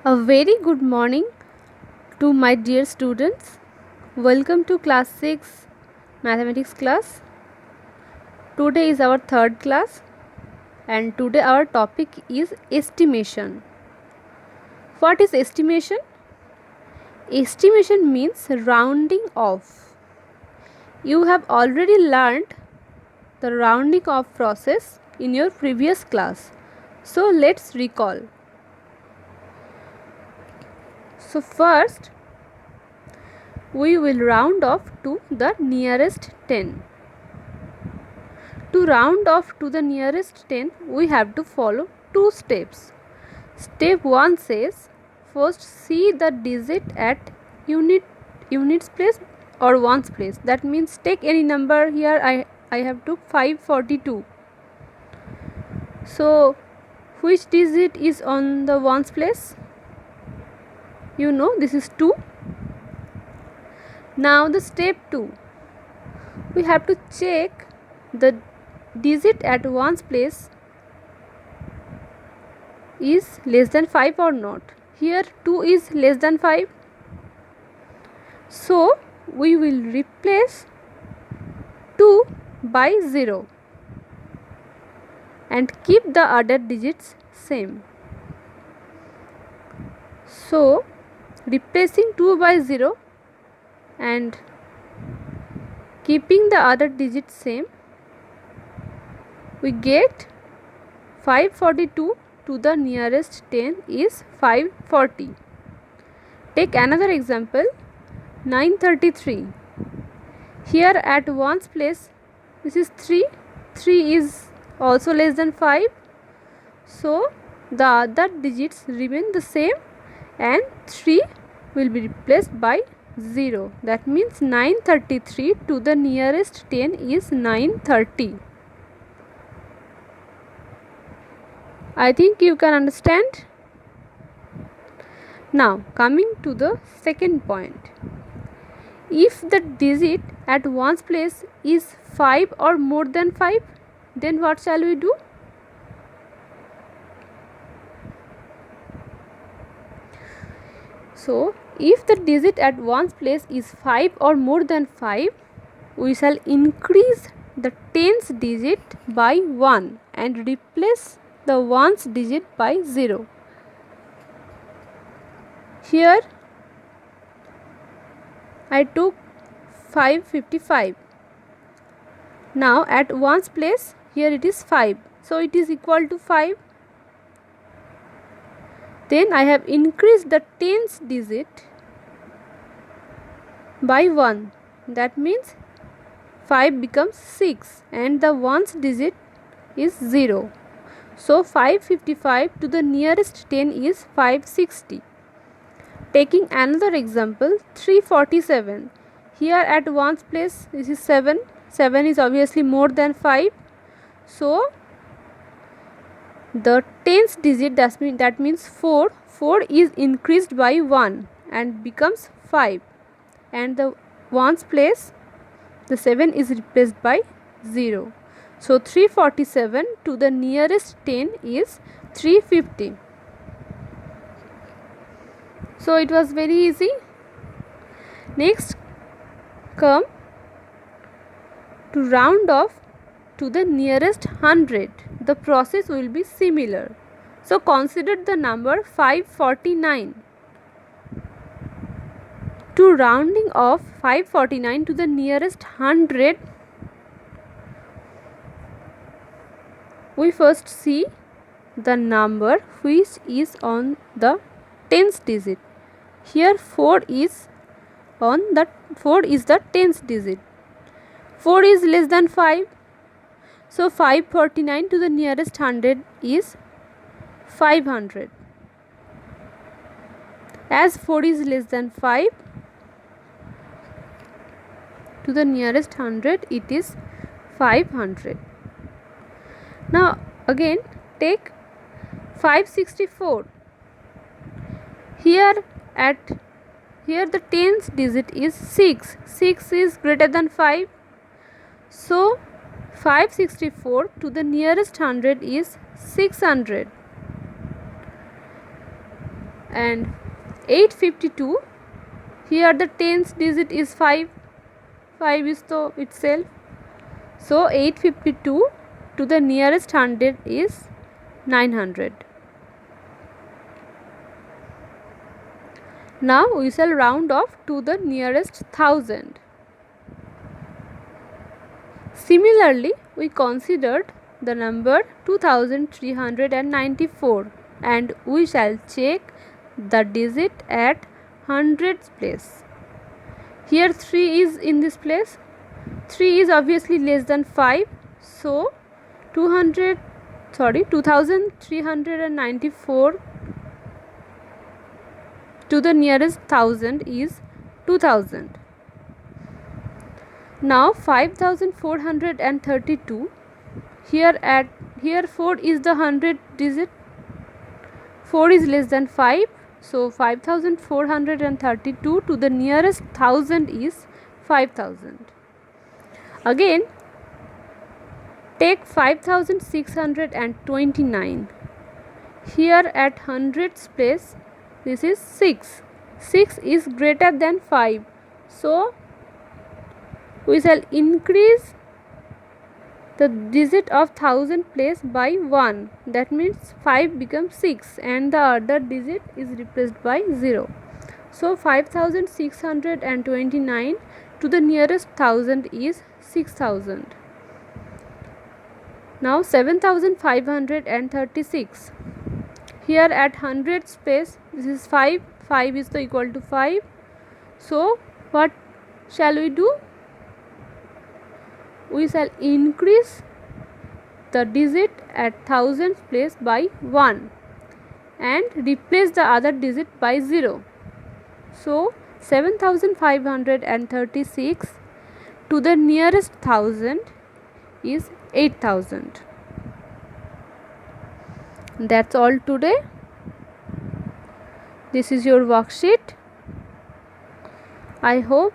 A very good morning to my dear students. Welcome to class 6 mathematics class. Today is our third class and today our topic is estimation. What is estimation? Estimation means rounding off. You have already learned the rounding off process in your previous class. So let's recall. So first we will round off to the nearest 10. To round off to the nearest 10, we have to follow two steps. Step 1 says, first see the digit at units place or ones place. That means take any number. Here I have took 542. So which digit is on the ones place? You know, this is 2. Now the step 2, we have to check the digit at ones place is less than 5 or not. Here 2 is less than 5. So we will replace 2 by 0 and keep the other digits same. So replacing 2 by 0 and keeping the other digits same, we get 542 to the nearest 10 is 540. Take another example, 933. Here at ones place, this is 3. 3 is also less than 5. So the other digits remain the same and 3 will be replaced by 0. That means 933 to the nearest 10 is 930. I think you can understand. Now coming to the second point. If the digit at ones place is 5 or more than 5, then what shall we do? So if the digit at ones place is 5 or more than 5, we shall increase the tens digit by 1 and replace the ones digit by 0. Here I took 555. Now at ones place, here it is 5. So it is equal to 5. Then I have increased the tens digit by 1. That means 5 becomes 6 and the ones digit is 0. So 555 to the nearest 10 is 560. Taking another example, 347. Here at ones place, this is 7. 7 is obviously more than 5. So the tens digit, that means 4. 4 is increased by 1 and becomes 5. And the ones place, the 7 is replaced by 0. So 347 to the nearest 10 is 350. So it was very easy. Next, come to round off to the nearest 100. The process will be similar. So consider the number 549. To rounding off 549 to the nearest 100, we first see the number which is on the tens digit. Here 4 is the tens digit. 4 is less than 5. So 549 to the nearest 100 is 500. As 4 is less than 5, to the nearest 100 it is 500. Now again take 564. Here the tens digit is 6. 6 is greater than 5. So 564 to the nearest 100 is 600. And 852, here the tens digit is 5. 5 is the itself. So 852 to the nearest 100 is 900. Now we shall round off to the nearest 1000. Similarly, we considered the number 2394 and we shall check the digit at hundreds place. Here 3 is in this place. 3 is obviously less than 5. So 2394 to the nearest 1000 is 2000. Now 5432, here 4 is the 100 digit. 4 is less than 5, so 5432 to the nearest 1000 is 5000. Again take 5629. Here at hundreds place this is 6. 6 is greater than 5, so we shall increase the digit of 1000 place by 1. That means 5 becomes 6 and the other digit is replaced by 0. So 5629 to the nearest 1000 is 6000. Now 7536. Here at hundreds place this is 5. 5 is equal to 5. So what shall we do? We shall increase the digit at thousands place by 1 and replace the other digit by 0. So 7536 to the nearest 1000 is 8000. That's all today. This is your worksheet. I hope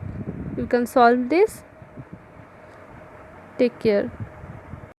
you can solve this. Take care.